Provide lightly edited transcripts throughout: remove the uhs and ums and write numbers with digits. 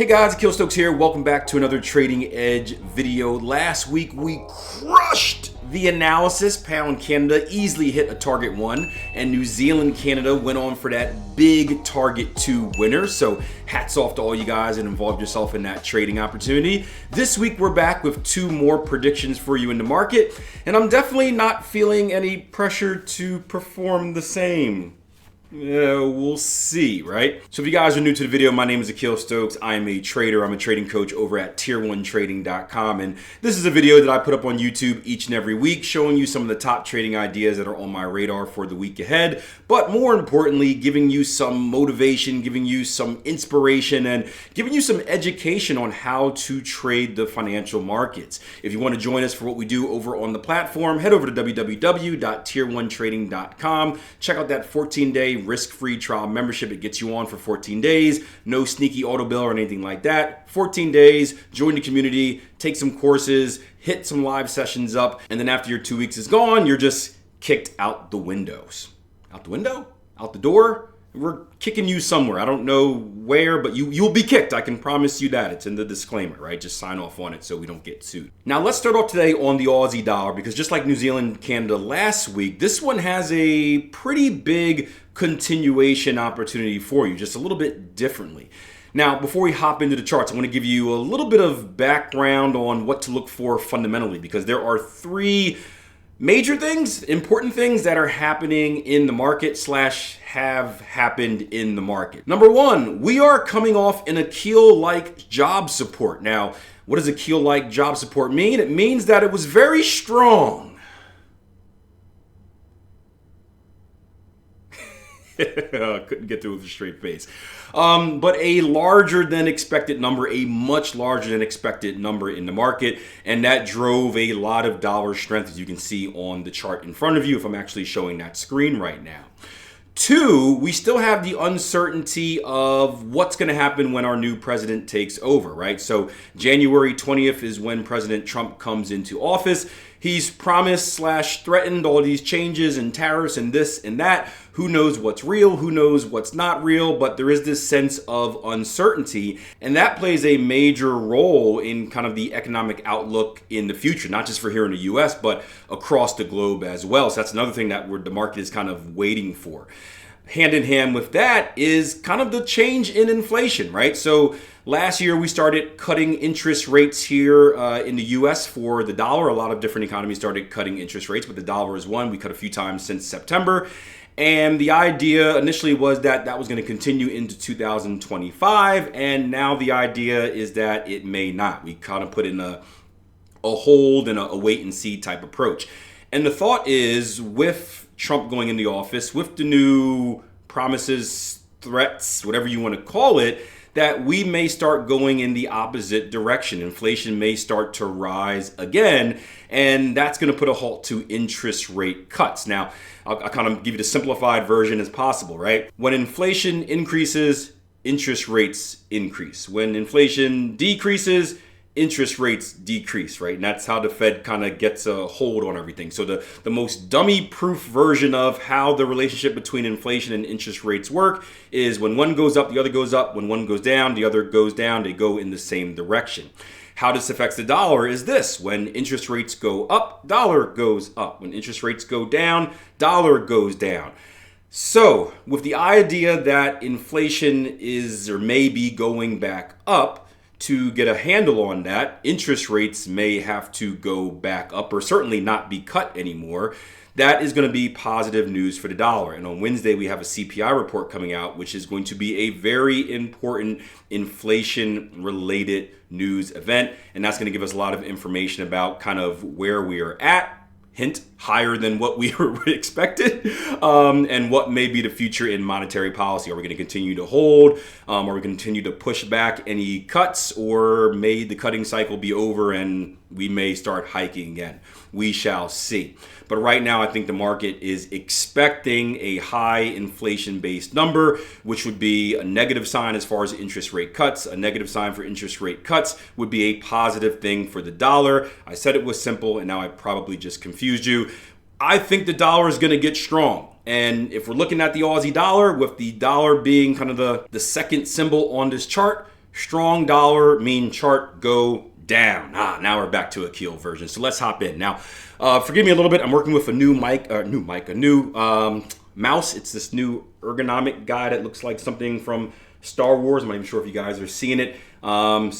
Hey guys, Akil Stokes here. Welcome back to another Trading Edge video. Last week we crushed the analysis. Pound Canada easily hit a target 1 and New Zealand Canada went on for that big target 2 winner. So hats off to all you guys that involved yourself in that trading opportunity. This week we're back with 2 more predictions for you in the market, and I'm definitely not feeling any pressure to perform the same. We'll see, right? So if you guys are new to the video, my name is Akil Stokes. I am a trader. I'm a trading coach over at tier1trading.com. And this is a video that I put up on YouTube each and every week, showing you some of the top trading ideas that are on my radar for the week ahead. But more importantly, giving you some motivation, giving you some inspiration, and giving you some education on how to trade the financial markets. If you want to join us for what we do over on the platform, head over to www.tier1trading.com. Check out that 14-day risk-free trial membership. It gets you on for 14 days. No sneaky auto bill or anything like that. 14 days, join the community, take some courses, hit some live sessions up, and then after your 2 weeks is gone, you're just kicked out the windows. Out the window? Out the door? We're kicking you somewhere. I don't know where, but you'll be kicked. I can promise you that. It's in the disclaimer, right? Just sign off on it so we don't get sued. Now let's start off today on the Aussie dollar, because just like New Zealand, Canada last week, this one has a pretty big continuation opportunity for you, just a little bit differently. Now, before we hop into the charts, I want to give you a little bit of background on what to look for fundamentally, because there are 3 major things, important things that are happening in the market / have happened in the market. Number 1, we are coming off an Akil-like job support. Now, what does Akil-like job support mean? It means that it was very strong. Couldn't get through with a straight face. But a larger than expected number, a much larger than expected number in the market. And that drove a lot of dollar strength, as you can see on the chart in front of you, if I'm actually showing that screen right now. 2, we still have the uncertainty of what's going to happen when our new president takes over, right? So January 20th is when President Trump comes into office. He's promised / threatened all these changes and tariffs and this and that. Who knows what's real? Who knows what's not real? But there is this sense of uncertainty, and that plays a major role in kind of the economic outlook in the future, not just for here in the US, but across the globe as well. So that's another thing that the market is kind of waiting for. Hand in hand with that is kind of the change in inflation, right? So last year we started cutting interest rates here in the US for the dollar. A lot of different economies started cutting interest rates, but the dollar is one. We cut a few times since September. And the idea initially was that that was going to continue into 2025. And now the idea is that it may not. We kind of put in a hold and a wait and see type approach. And the thought is, with Trump going into office, with the new promises, threats, whatever you want to call it, that we may start going in the opposite direction. Inflation may start to rise again, and that's going to put a halt to interest rate cuts. Now, I'll kind of give you the simplified version as possible, right? When inflation increases, interest rates increase. When inflation decreases, interest rates decrease, right? And that's how the Fed kind of gets a hold on everything. So the most dummy-proof version of how the relationship between inflation and interest rates work is when one goes up, the other goes up. When one goes down, the other goes down. They go in the same direction. How this affects the dollar is this: when interest rates go up, dollar goes up. When interest rates go down, dollar goes down. So with the idea that inflation is or may be going back up, to get a handle on that, interest rates may have to go back up or certainly not be cut anymore. That is going to be positive news for the dollar. And on Wednesday, we have a CPI report coming out, which is going to be a very important inflation-related news event. And that's going to give us a lot of information about kind of where we are at. Hint, higher than what we were expected, and what may be the future in monetary policy. Are we going to continue to hold? Are we going to continue to push back any cuts, or may the cutting cycle be over and we may start hiking again? We shall see. But right now, I think the market is expecting a high inflation-based number, which would be a negative sign as far as interest rate cuts. A negative sign for interest rate cuts would be a positive thing for the dollar. I said it was simple, and now I probably just confused you. I think the dollar is going to get strong. And if we're looking at the Aussie dollar, with the dollar being kind of the second symbol on this chart, Strong dollar mean chart go down. Now we're back to a keel version. So let's hop in. Now, forgive me a little bit. I'm working with a new mouse. It's this new ergonomic guy that looks like something from Star Wars. I'm not even sure if you guys are seeing it. I'm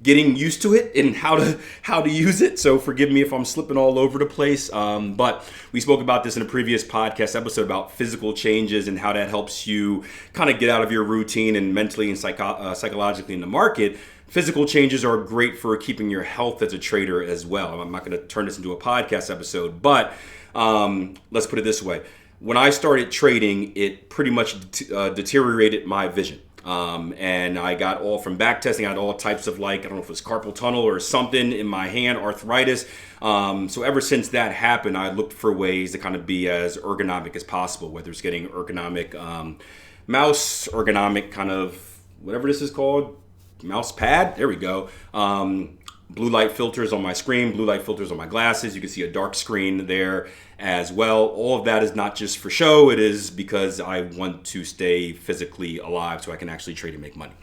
getting used to it and how to use it. So forgive me if I'm slipping all over the place. But we spoke about this in a previous podcast episode about physical changes and how that helps you kind of get out of your routine and mentally and psychologically in the market. Physical changes are great for keeping your health as a trader as well. I'm not going to turn this into a podcast episode, but let's put it this way. When I started trading, it pretty much deteriorated my vision. And I got all from back testing. I had all types of I don't know if it was carpal tunnel or something in my hand, arthritis. So ever since that happened, I looked for ways to kind of be as ergonomic as possible, whether it's getting ergonomic mouse, ergonomic kind of whatever this is called, mouse pad. There we go. Blue light filters on my screen, blue light filters on my glasses. You can see a dark screen there as well. All of that is not just for show. It is because I want to stay physically alive so I can actually trade and make money.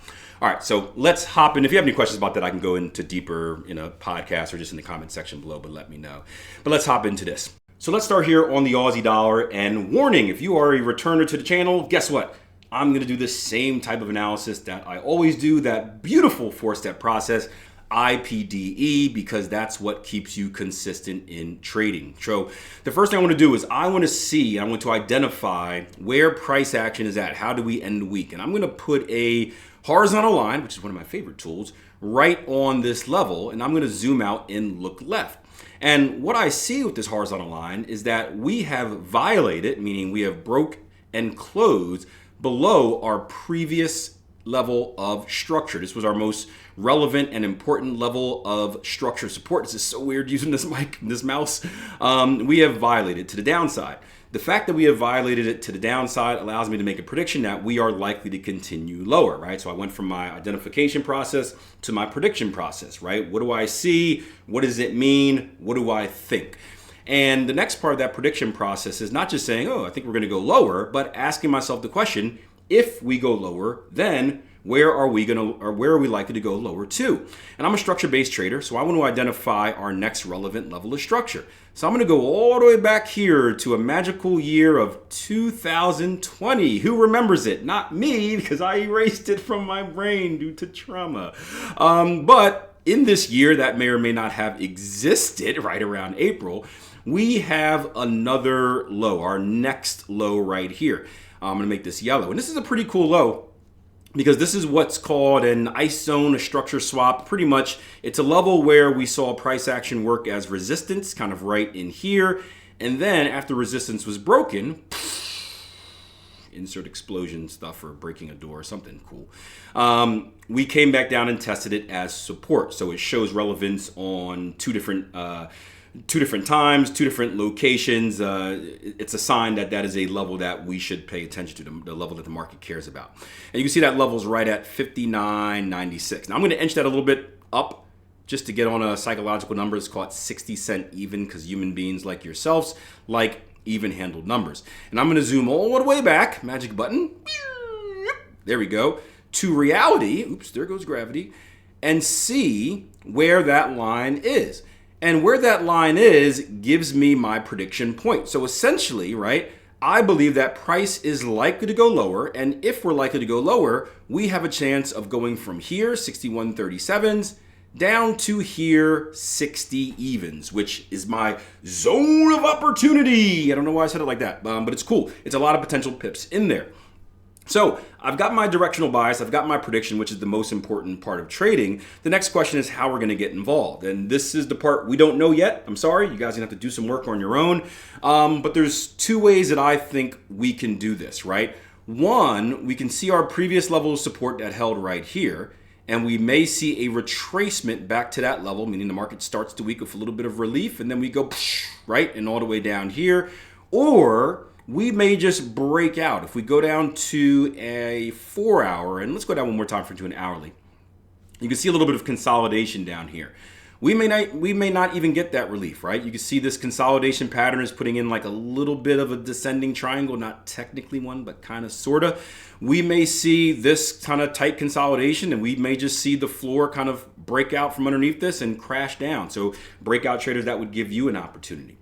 All right, so let's hop in. If you have any questions about that, I can go into deeper in a podcast or just in the comment section below, but let me know. But let's hop into this. So let's start here on the Aussie dollar. And warning, if you are a returner to the channel, guess what? I'm going to do the same type of analysis that I always do, that beautiful 4-step process. IPDE, because that's what keeps you consistent in trading. So the first thing I want to do is I want to identify where price action is at. How do we end the week? And I'm going to put a horizontal line, which is one of my favorite tools, right on this level. And I'm going to zoom out and look left. And what I see with this horizontal line is that we have violated, meaning we have broke and closed below our previous level of structure. This was our most relevant and important level of structure support. This is so weird using this mouse. We have violated to the downside. The fact that we have violated it to the downside allows me to make a prediction that we are likely to continue lower, right? So I went from my identification process to my prediction process, right? What do I see? What does it mean? What do I think? And the next part of that prediction process is not just saying, oh, I think we're going to go lower, but asking myself the question, if we go lower, then where are we likely to go lower to? And I'm a structure-based trader, so I want to identify our next relevant level of structure. So I'm going to go all the way back here to a magical year of 2020. Who remembers it? Not me, because I erased it from my brain due to trauma. But in this year, that may or may not have existed right around April, we have another low, our next low right here. I'm going to make this yellow. And this is a pretty cool low, because this is what's called an ice zone, a structure swap. Pretty much, it's a level where we saw price action work as resistance, kind of right in here. And then after resistance was broken, insert explosion stuff or breaking a door or something cool. We came back down and tested it as support. So it shows relevance on two different times, two different locations. It's a sign that that is a level that we should pay attention to, the level that the market cares about. And you can see that level's right at 59.96. Now I'm going to inch that a little bit up just to get on a psychological number. It's called 60 cent even, because human beings like yourselves like even-handled numbers. And I'm going to zoom all the way back, magic button, there we go, to reality, oops, there goes gravity, and see where that line is. And where that line is gives me my prediction point. So essentially, right, I believe that price is likely to go lower. And if we're likely to go lower, we have a chance of going from here, 61.37s, down to here, 60 evens, which is my zone of opportunity. I don't know why I said it like that, but it's cool. It's a lot of potential pips in there. So I've got my directional bias, I've got my prediction, which is the most important part of trading. The next question is how we're going to get involved. And this is the part we don't know yet. I'm sorry, you guys are going to have to do some work on your own. But there's two ways that I think we can do this, right? One, we can see our previous level of support that held right here, and we may see a retracement back to that level, meaning the market starts the week with a little bit of relief, and then we go right and all the way down here. Or we may just break out. If we go down to a 4-hour, and let's go down one more time to an hourly, you can see a little bit of consolidation down here. we may not even get that relief, right? You can see this consolidation pattern is putting in like a little bit of a descending triangle, not technically one, but kind of sort of. We may see this kind of tight consolidation, and we may just see the floor kind of break out from underneath this and crash down. So breakout traders, that would give you an opportunity.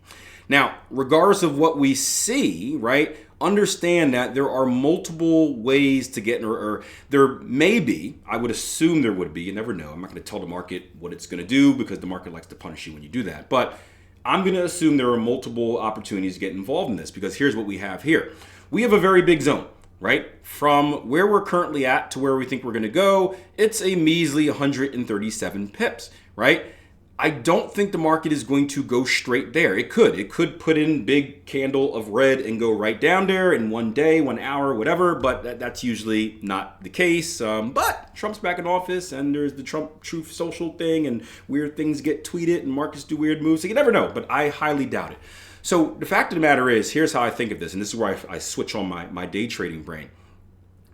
Now, regardless of what we see, right, understand that there are multiple ways to get, or there may be, I would assume there would be, you never know. I'm not going to tell the market what it's going to do because the market likes to punish you when you do that. But I'm going to assume there are multiple opportunities to get involved in this, because here's what we have here. We have a very big zone, right? From where we're currently at to where we think we're going to go, it's a measly 137 pips, right? I don't think the market is going to go straight there. It could put in big candle of red and go right down there in 1 day, 1 hour, whatever, but that's usually not the case. But Trump's back in office, and there's the Trump Truth Social thing, and weird things get tweeted and markets do weird moves. So you never know, but I highly doubt it. So the fact of the matter is, here's how I think of this, and this is where I switch on my day trading brain,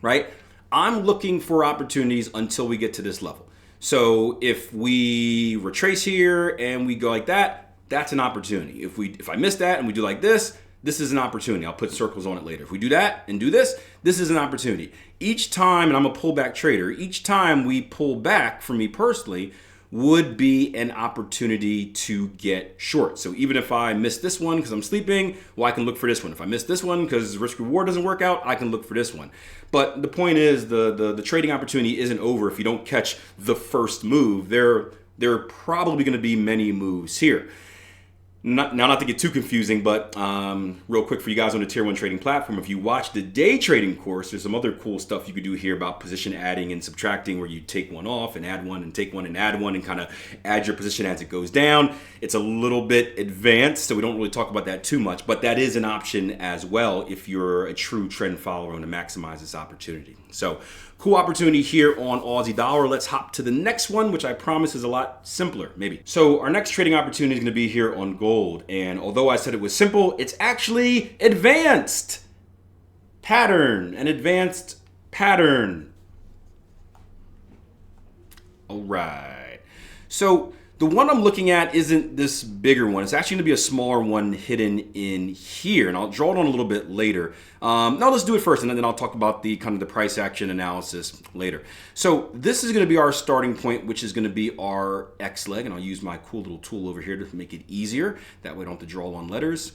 right? I'm looking for opportunities until we get to this level. So if we retrace here and we go like that, that's an opportunity. If I miss that and we do like this is an opportunity. I'll put circles on it later. If we do that and do this is an opportunity. Each time, and I'm a pullback trader, each time we pull back, for me personally, would be an opportunity to get short. So even if I miss this one because I'm sleeping, well, I can look for this one. If I miss this one because risk reward doesn't work out, I can look for this one. But the point is, the trading opportunity isn't over if you don't catch the first move. There are probably going to be many moves here. Not to get too confusing, but real quick for you guys on the Tier 1 trading platform, if you watch the day trading course, there's some other cool stuff you could do here about position adding and subtracting, where you take one off and add one and take one and add one and kind of add your position as it goes down. It's a little bit advanced, so we don't really talk about that too much, but that is an option as well if you're a true trend follower and to maximize this opportunity. So cool opportunity here on Aussie dollar. Let's hop to the next one, which I promise is a lot simpler, maybe. So our next trading opportunity is going to be here on gold. And although I said it was simple, it's actually advanced pattern, an advanced pattern. All right. So the one I'm looking at isn't this bigger one. It's actually going to be a smaller one hidden in here, and I'll draw it on a little bit later. Now let's do it first, and then I'll talk about the kind of the price action analysis later. So this is going to be our starting point, which is going to be our X leg, and I'll use my cool little tool over here to make it easier. That way I don't have to draw on letters.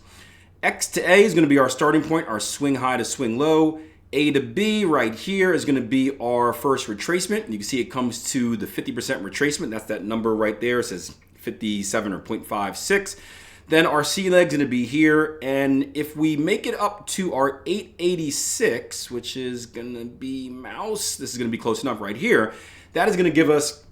X to A is going to be our starting point, our swing high to swing low. A to B right here is going to be our first retracement. You can see it comes to the 50% retracement. That's that number right there. It says 57 or 0.56. Then our C leg is going to be here. And if we make it up to our 886, which is going to be mouse, this is going to be close enough right here. That is going to give us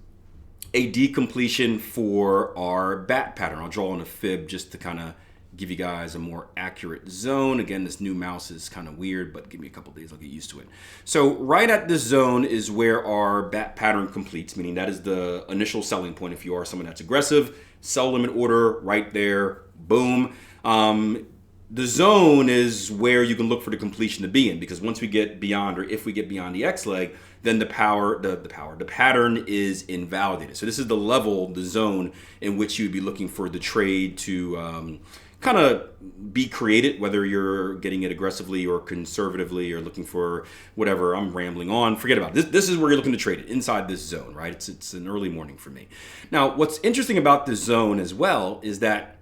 a decompletion for our bat pattern. I'll draw on a fib just to kind of give you guys a more accurate zone. Again, this new mouse is kind of weird, but give me a couple days, I'll get used to it. So right at this zone is where our bat pattern completes, meaning that is the initial selling point. If you are someone that's aggressive, sell limit order right there, boom. The zone is where you can look for the completion to be in, because once we get beyond, or if we get beyond the X leg, then the pattern is invalidated. So this is the level, the zone in which you'd be looking for the trade to kind of be created, whether you're getting it aggressively or conservatively or looking for whatever. I'm rambling on. Forget about it. This is where you're looking to trade it, inside this zone, right? It's an early morning for me. Now, what's interesting about this zone as well is that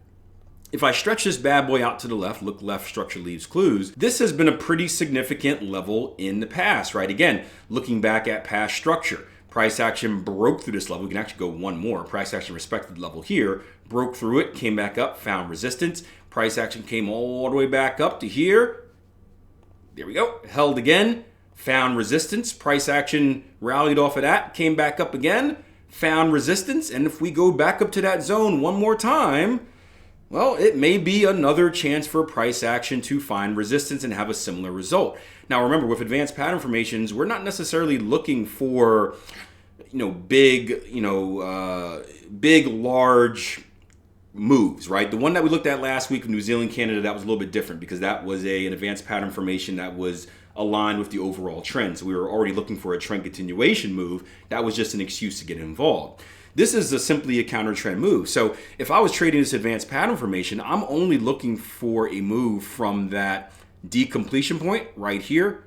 if I stretch this bad boy out to the left, look left, structure leaves clues, this has been a pretty significant level in the past, right? Again, looking back at past structure, price action broke through this level. We can actually go one more. Price action respected the level here, broke through it, came back up, found resistance. Price action came all the way back up to here. There we go. Held again, found resistance. Price action rallied off of that, came back up again, found resistance. And if we go back up to that zone one more time, well, it may be another chance for price action to find resistance and have a similar result. Now, remember, with advanced pattern formations, we're not necessarily looking for, big, large moves, right? The one that we looked at last week of New Zealand, Canada, that was a little bit different because that was an advanced pattern formation that was aligned with the overall trend. So we were already looking for a trend continuation move. That was just an excuse to get involved. This is simply a counter trend move. So if I was trading this advanced pattern formation, I'm only looking for a move from that decompletion point right here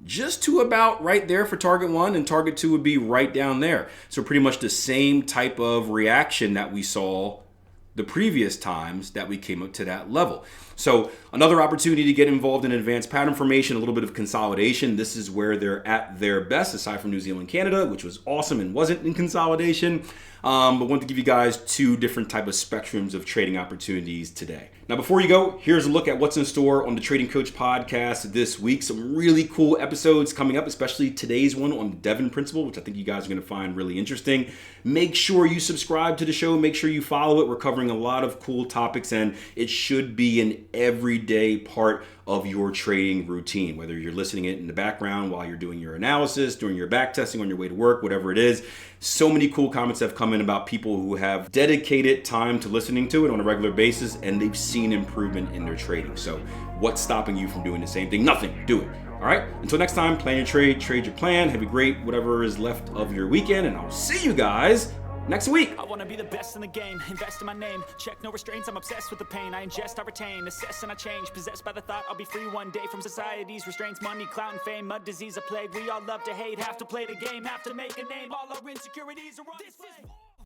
just to about right there for target 1, and target 2 would be right down there. So pretty much the same type of reaction that we saw the previous times that we came up to that level. So another opportunity to get involved in advanced pattern formation, a little bit of consolidation. This is where they're at their best, aside from New Zealand, Canada, which was awesome and wasn't in consolidation. But wanted to give you guys 2 different type of spectrums of trading opportunities today. Now, before you go, here's a look at what's in store on the Trading Coach podcast this week. Some really cool episodes coming up, especially today's one on the Devon Principle, which I think you guys are going to find really interesting. Make sure you subscribe to the show. Make sure you follow it. We're covering a lot of cool topics, and it should be an everyday part of your trading routine, whether you're listening it in the background while you're doing your analysis, doing your back testing on your way to work, whatever it is. So many cool comments have come in about people who have dedicated time to listening to it on a regular basis, and they've seen improvement in their trading. So what's stopping you from doing the same thing? Nothing. Do it. All right. Until next time, plan your trade, trade your plan. Have a great whatever is left of your weekend, and I'll see you guys next week. I wanna be the best in the game, invest in my name, check no restraints, I'm obsessed with the pain, I ingest, I retain, assess and I change, possessed by the thought I'll be free one day from society's restraints, money, clout and fame, mud, disease, a plague, we all love to hate, have to play the game, have to make a name, all our insecurities are on display.